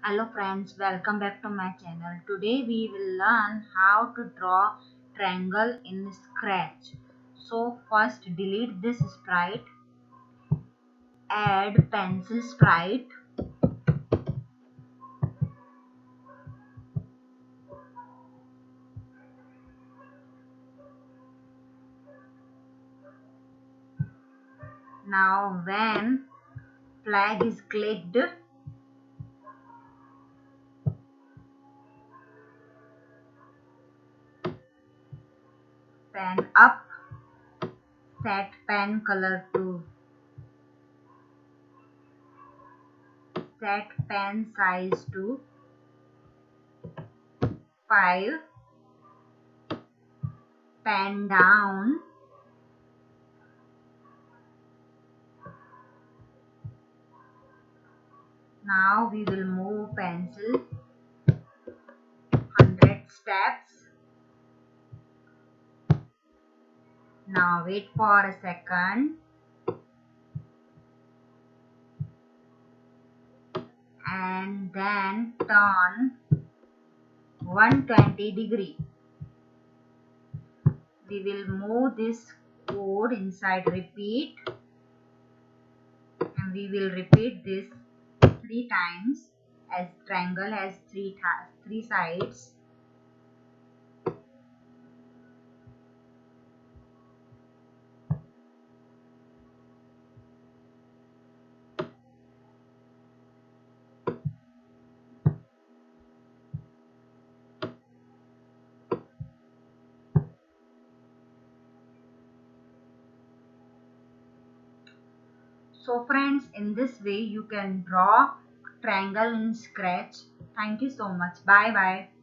Hello friends, welcome back to my channel. Today we will learn how to draw triangle in Scratch. So first delete this sprite, add pencil sprite, now when flag is clicked, pen up, set pen color to, set pen size to 5, pen down, now we will move pencil 100 steps. Now wait for a second and then turn 120 degree. We will move this code inside repeat and we will repeat this 3 times as triangle has three sides. So friends, in this way you can draw triangle in Scratch. Thank you so much. Bye bye.